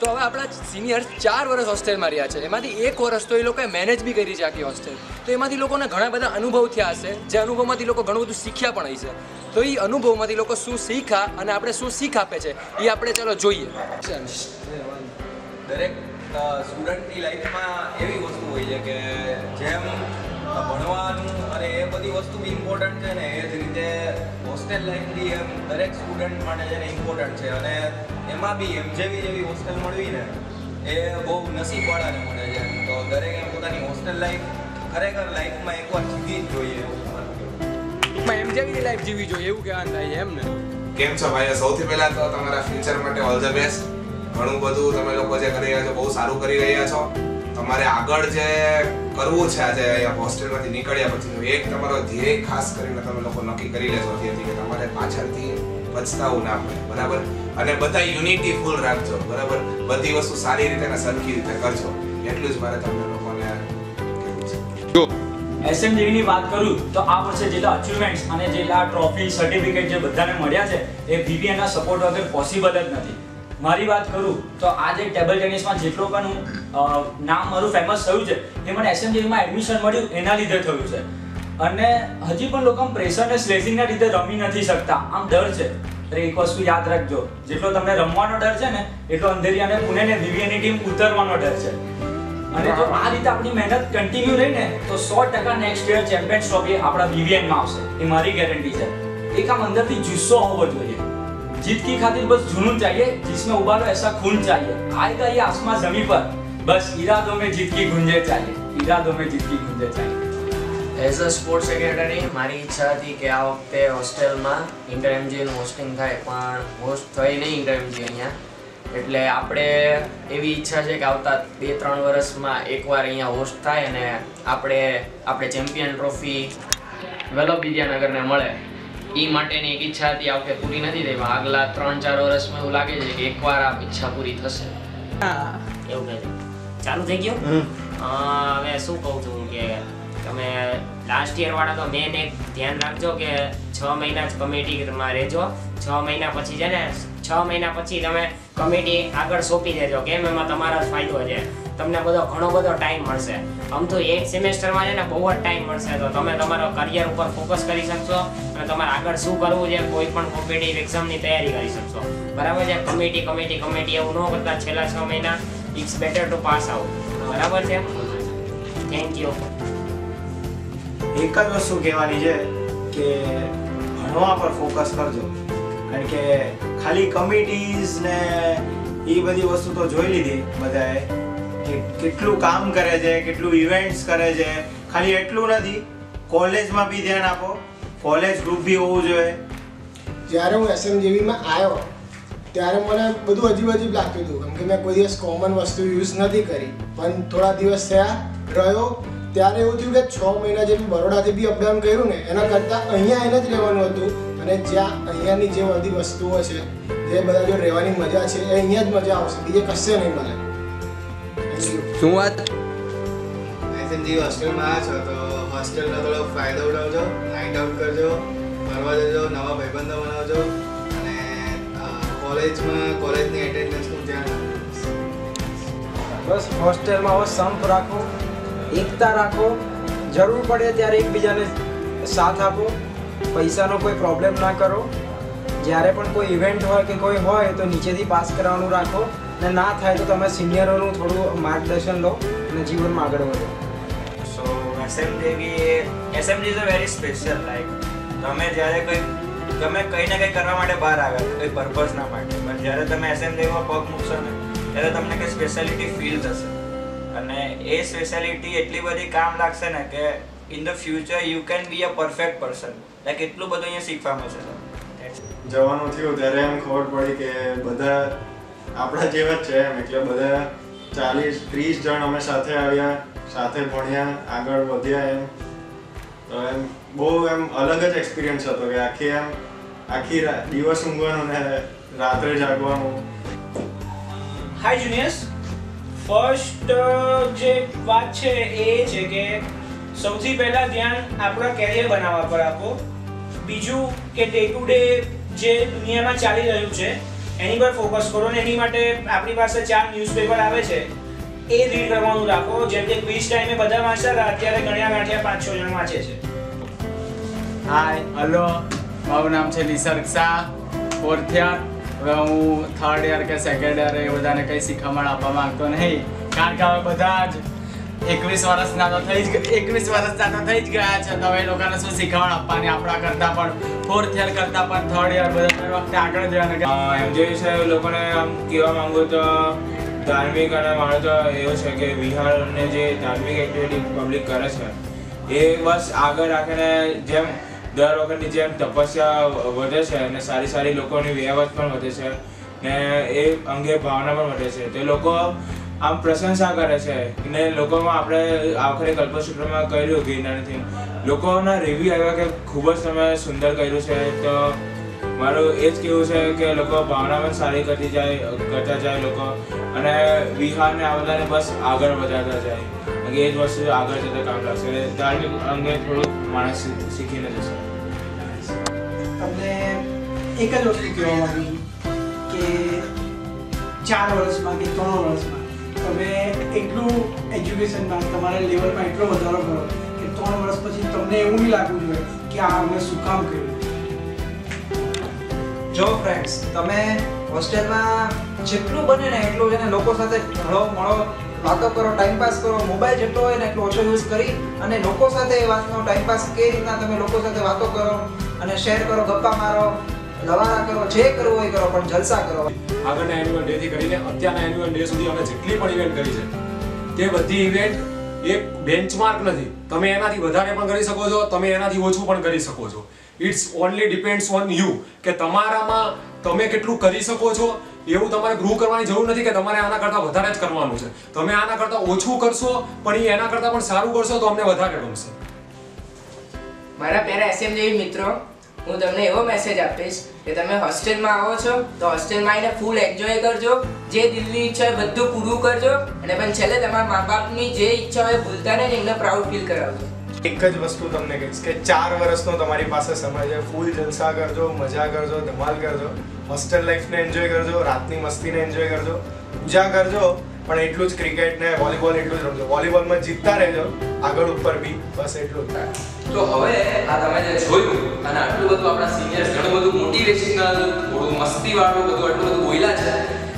તો હવે આપણા સિનિયર્સ 4 વર્ષ હોસ્ટેલમાં રહ્યા છે, એમાંથી 1 વર્ષ તો એ લોકોએ મેનેજ બી કરી છે આખી હોસ્ટેલ. તો એમાંથી લોકોને ઘણા બધા અનુભવ થયા હશે, જે અનુભવમાંથી લોકો ઘણું બધું શીખ્યા પણ હશે. તો એ અનુભવમાંથી લોકો શું શીખ્યા અને આપણે શું શીખ આપે છે એ આપણે ચાલો જોઈએ. દરેક સ્ટુડન્ટની લાઈફમાં એવી વસ્તુ હોય છે કે જેમ ભણવાનું અને એ બધી વસ્તુ બી ઇમ્પોર્ટન્ટ છે ને, એ જ રીતે હોસ્ટેલ લાઈફ બી એમ દરેક સ્ટુડન્ટ માટે છે ને ઇમ્પોર્ટન્ટ છે. અને એમાં બી એમ જેવી હોસ્ટેલ મળવી ને એ બહુ નસીબવાળાને મળે છે. તો દરેકે પોતાની હોસ્ટેલ લાઈફ ખરેખર લાઈફમાં એકવાર જીવી જ જોઈએ એવું મારું કહેવું. એમ જેવી લાઈફ જીવવી જોઈએ એવું કહેવાનું થાય એમ ને. કેમ છો ભાઈ? સૌથી પહેલા તો તમારા ફ્યુચર માટે ઓલ ધ બેસ્ટ. ઘણું બધું તમે લોકો જે કરી રહ્યા છો બહુ સારું કરી રહ્યા છો. તમારે આગળ જે કરવું છે આજે અહીંયા હોસ્ટેલમાંથી નીકળ્યા પછી એક તમારો ધ્યેય ખાસ કરીને તમે લોકો નક્કી કરી લેશો ત્યાંથી કે તમારે પાછળથી પછતાવું ના પડે, બરાબર? અને બધા યુનિટી ફૂલ રાખજો, બરાબર? બધી વસ્તુ સારી રીતે અને સરખી રીતે કરજો. એટલું જ મારે તમને લોકોને કહેવું છે. SMJV ની વાત કરું તો આ વર્ષે જેટલા અચીવમેન્ટ્સ અને જેટલા ટ્રોફી સર્ટિફિકેટ જે બધાને મળ્યા છે એ VVN ના સપોર્ટ વગર પોસિબલ જ નથી. મારી વાત કરું તો આજે ટેબલ ટેનિસમાં જેટલો પણ હું નામ મારું ફેમસ થયું છે એ મને SMJV માં એડમિશન મળ્યું એના લીધે થયું છે. અને હજી પણ લોકો પ્રેશર અને સ્લેઝિંગના લીધે રમી નથી શકતા, આમ ડર છે. એક વસ્તુ યાદ રાખજો, જેટલો તમને રમવાનો ડર છે ને એટલો અંધેરી અને પુણે ને VVN ની ટીમ ઉતરવાનો ડર છે. અને જો આ રીતે આપણી મહેનત કન્ટિન્યુ રહી ને તો 100% નેક્સ્ટ યર ચેમ્પિયન્સ ટ્રોફી આપણા VVN માં આવશે, એ મારી ગેરંટી છે. એક આમ અંદરથી જુસ્સો હોવો જોઈએ. जीत की खातिर बस जुनून चाहिए, जिसमें उबालो ऐसा खून चाहिए. आएगा ये आसमां जमीन पर, बस इरादों में जीत की गुंजाइश चाहिए, इरादों में जीत की गुंजाइश चाहिए. એઝ અ સ્પોર્ટ્સ સેક્રેટરી મારી ઈચ્છા હતી કે આ વખતે હોસ્ટેલમાં ઇન્ટર MGનું હોસ્ટિંગ થાય, પણ હોસ્ટ થઈ નહીં ઇન્ટર MG અહીંયા. એટલે આપણે એવી ઈચ્છા છે કે આવતા 2-3 વર્ષમાં એકવાર અહીંયા હોસ્ટ થાય અને આપણે ચેમ્પિયન ટ્રોફી વલ્લભ વિદ્યાનગરને મળે. એ માટેની એક ઈચ્છા હતી, આ વખતે પૂરી નથી થઈ. આગલા 3-4 વર્ષમાં એવું લાગે છે કે એકવાર આ ઈચ્છા પૂરી થશે. એવું કહે ચાલુ થઈ ગયું. હવે શું કહું છું કે તમે લાસ્ટ યર વાળા તો મેન એક ધ્યાન રાખજો કે 6 મહિના જ કમિટીમાં રહેજો. 6 મહિના પછી છે ને 6 મહિના પછી તમે કમિટી આગળ સોંપી દેજો. કેમ એમાં તમારો જ ફાયદો છે, તમને ઘણો બધો ટાઈમ મળશે. આમ તો એક સેમેસ્ટરમાં છે ને બહુ જ ટાઈમ મળશે, તો તમે તમારા કરિયર ઉપર ફોકસ કરી શકશો અને તમારે આગળ શું કરવું છે કોઈ પણ કોમ્પિટિટિવ એક્ઝામની તૈયારી કરી શકશો. બરાબર છે? કમિટી એવું ન કરતા છેલ્લા 6 મહિના it's better to pass out. બરાબર છે? Thank you. એક જ વસ્તુ કહેવાની છે કે ભણવા પર ફોકસ કરજો, કારણ કે ખાલી કમિટીઝ ને એ બધી વસ્તુ તો જોઈ લીધી બધાએ કે કેટલું કામ કરે છે, કેટલું ઇવેન્ટ્સ કરે છે. ખાલી એટલું નથી, કોલેજમાં બી ધ્યાન આપો, કોલેજ ગ્રુપ બી હોવું જોઈએ. જ્યારે હું SMJVમાં આવ્યો ત્યારે મને બધું અજીબ લાગતું હતું, કેમ કે મેં કોઈ દિવસ કોમન વસ્તુ યુઝ નથી કરી. પણ થોડા દિવસ થયા રહ્યો ત્યારે એવું થયું કે 6 મહિના જે બરોડાથી બી અપડાઉન કર્યું ને એના કરતાં અહીંયા એને જ રહેવાનું હતું. અને જ્યાં અહીંયાની જે બધી વસ્તુઓ છે, જે બધા જો રહેવાની મજા છે એ અહીંયા જ મજા આવશે, બીજે કશે નહીં મળે. શું વાત? SMJV હોસ્ટેલમાં આવ્યા છો તો હોસ્ટેલનો થોડો ફાયદો ઉઠાવજો, નાઇટ આઉટ કરજો, ફરવા જજો, નવા ભાઈબંધો બનાવજો અને કોલેજની એટેન્ડન્સનું ધ્યાન રાખજો. બસ હોસ્ટેલમાં હવે સંપ રાખો, એકતા રાખો, જરૂર પડે ત્યારે એકબીજાને સાથ આપો, પૈસાનો કોઈ પ્રોબ્લેમ ના કરો. જ્યારે પણ કોઈ ઇવેન્ટ હોય કે કોઈ હોય તો નીચેથી પાસ કરવાનું રાખો, અને ના થાય તો તમે સિનિયરોનું થોડું માર્ગદર્શન લો અને જીવનમાં આગળ વધો. સો SMJV is a very special life. તમે જ્યારે તમે કંઈ ને કંઈ કરવા માટે બહાર આવ્યા છો, કોઈ પર્પઝના માટે, પણ જ્યારે તમે SMJVમાં પગ મૂકશો ને ત્યારે તમને કંઈ સ્પેશિયાલિટી ફીલ થશે. અને એ સ્પેશિયાલિટી એટલી બધી કામ લાગશે ને કે in the future you can be a perfect person. Like એટલું બધું અહીંયા શીખવા મળશે. જવાનું થયું ત્યારે એમ ખબર પડી કે બધા આપણા જેવા જ છે એમ. એટલે બધા 40-30 જણ અમે સાથે આવ્યા, સાથે ભણ્યા, આગળ વધ્યા એમ. તો એમ બહુ એમ અલગ જ એક્સપિરિયન્સ હતો કે આખી દિવસ ઊંઘવાનું ને રાત્રે જાગવાનું. હાય જુનિયર્સ, ફર્સ્ટ જે વાત છે એ છે કે સૌથી પહેલા ધ્યાન આપણા કેરિયર બનાવવા પર આપો. બીજું કે ડે ટુ ડે જે દુનિયામાં ચાલી રહ્યું છે એની પર ફોકસ કરો અને એની માટે આપણી પાસે 4 ન્યૂઝપેપર આવે છે એ રીડ કરવાનું રાખો. જેમ કે ક્વિઝ ટાઈમે બધા વાંચતા હતા, અત્યારે ગણ્યા ગાંઠિયા 5-6 જણ વાંચે છે. હાય, હલો, મારું નામ છે નિસર્ગ શાહ, 4th યર. હવે હું 3rd યર કે 2nd યર એ બધાને કંઈ શીખવાડ આપવા માંગતો નહીં, કારણ કે હવે બધા જ 21 વર્ષના તો થઈ જ ગયા છે. તો એ લોકોને શું શીખવાડ આપવાની? આપણા કરતાં પણ 4th યર કરતાં પણ 3rd યર બધા દર વખતે આગળ જવાના. એમ જે છે લોકોને આમ કહેવા માંગુ તો ધાર્મિક અને મારો તો એવું છે કે વિહારને જે ધાર્મિક એક્ટિવિટી પબ્લિક કરે છે એ બસ આગળ રાખીને જેમ દર વખતની જેમ તપસ્યા વધે છે અને સારી સારી લોકોની વ્યવહાર પણ વધે છે ને એ અંગે ભાવના પણ વધે છે. તે લોકો આમ પ્રશંસા કરે છે ને લોકોમાં આપણે આખરે કલ્પસૂત્રમાં કર્યું ગિરનારથી લોકોના રિવ્યુ આવ્યા કે ખૂબ જ તમે સુંદર કર્યું છે. તો મારું એ જ કહેવું છે કે લોકો ભાવના પણ સારી કરતા જાય લોકો અને વિહારને આ બધાને બસ આગળ વધારતા જાય. એ જ વસ્તુ આગળ જતાં કામ લાગશે. ધાર્મિક અંગે થોડુંક માણસ શીખીને જશે. તમને એક જ વસ્તુ કહેવા માંગુ કે 4 વર્ષમાં કે 3 વર્ષમાં તમે એટલું એજ્યુકેશનમાં તમારા લેવલમાં એટલો વધારો કરો કે 3 વર્ષ પછી તમને એવું નહીં લાગવું જોઈએ કે આ અમે શું કામ કર્યું. જો ફ્રેન્ડ્સ, તમે હોસ્ટેલમાં જેટલું બને ને એટલું છે ને લોકો સાથે હળો મળો, વાતો કરો, ટાઈમપાસ કરો. મોબાઈલ જેટલો હોય ને એટલો ઓછો યુઝ કરી અને લોકો સાથે એ વાતનો ટાઈમપાસ કઈ રીતના તમે લોકો સાથે વાતો કરો અને શેર કરો, ગપ્પા મારો, લવારા કરો, જે કરવું હોય કરો, પણ જલસા કરો. આગળના એન્યુઅલ ડે થી કરીને અત્યારના એન્યુઅલ ડે સુધી અમે જેટલી પણ ઇવેન્ટ કરી છે તે બધી ઇવેન્ટ એક બેન્ચમાર્ક નથી. તમે એનાથી વધારે પણ કરી શકો છો, તમે એનાથી ઓછું પણ કરી શકો છો. It's only depends on you કે તમારામાં તમે કેટલું કરી શકો છો. એવું તમારે પ્રૂવ કરવાની જરૂર નથી કે તમારે આના કરતાં વધારે જ કરવાનું છે. તમે આના કરતાં ઓછું કરશો પણ એ એના કરતાં પણ સારું કરશો તો અમને વધારે ગમશે. મારા પહેલા એસએમજી મિત્રો, હું તમને એવો મેસેજ આપીશ કે તમે હોસ્ટેલમાં આવો છો તો હોસ્ટેલમાં આવીને ફૂલ એન્જોય કરજો, જે દિલની ઈચ્છા હોય બધું પૂરું કરજો અને પણ છેલ્લે તમારા મા બાપની જે ઈચ્છા હોય ભૂલતા નહીં, એમને પ્રાઉડ ફીલ કરાવજો. એક જ વસ્તુ તમને કહીશ કે 4 વર્ષનો તમારી પાસે સમય છે. ફૂલ જલસા કરજો, મજા કરજો, ધમાલ કરજો, હોસ્ટેલ લાઈફને એન્જોય કરજો, રાતની મસ્તીને એન્જોય કરજો, પૂજા કરજો, પણ એટલું જ ક્રિકેટ ને વોલીબોલ એટલું જ રમજો. વોલીબોલમાં જીતતા રહેજો, આગળ ઉપર બી, બસ એટલું જ. તો હવે આ તમે જે જોયું અને આટલું બધું આપણા સિનિયર્સ ઘણું બધું મોટિવેશનલ, થોડું મસ્તીવાળું બધું આટલું બધું બોલ્યા છે,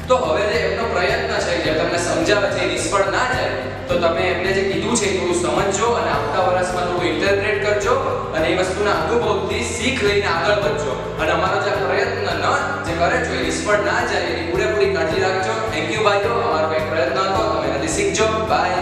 તો હવે જે એમનો પ્રયત્ન છે જે તમને સમજાવે છે નિષ્ફળ ના જાય તો તમે એમને જે કીધું છે એ થોડું સમજજો અને આવતા વર્ષમાં થોડું ઇન્ટરપ્રેટ કરજો અને એ વસ્તુના અનુભવથી શીખ લઈને આગળ વધજો અને અમારો જે પ્રયત્ન જે કરે છો એ નિષ્ફળ ના જાય એની પૂરેપૂરી કાળજી રાખજો. થેન્ક યુ ભાઈઓ, અમારો કંઈક પ્રયત્ન હતો, તમે એનાથી શીખજો. બાય.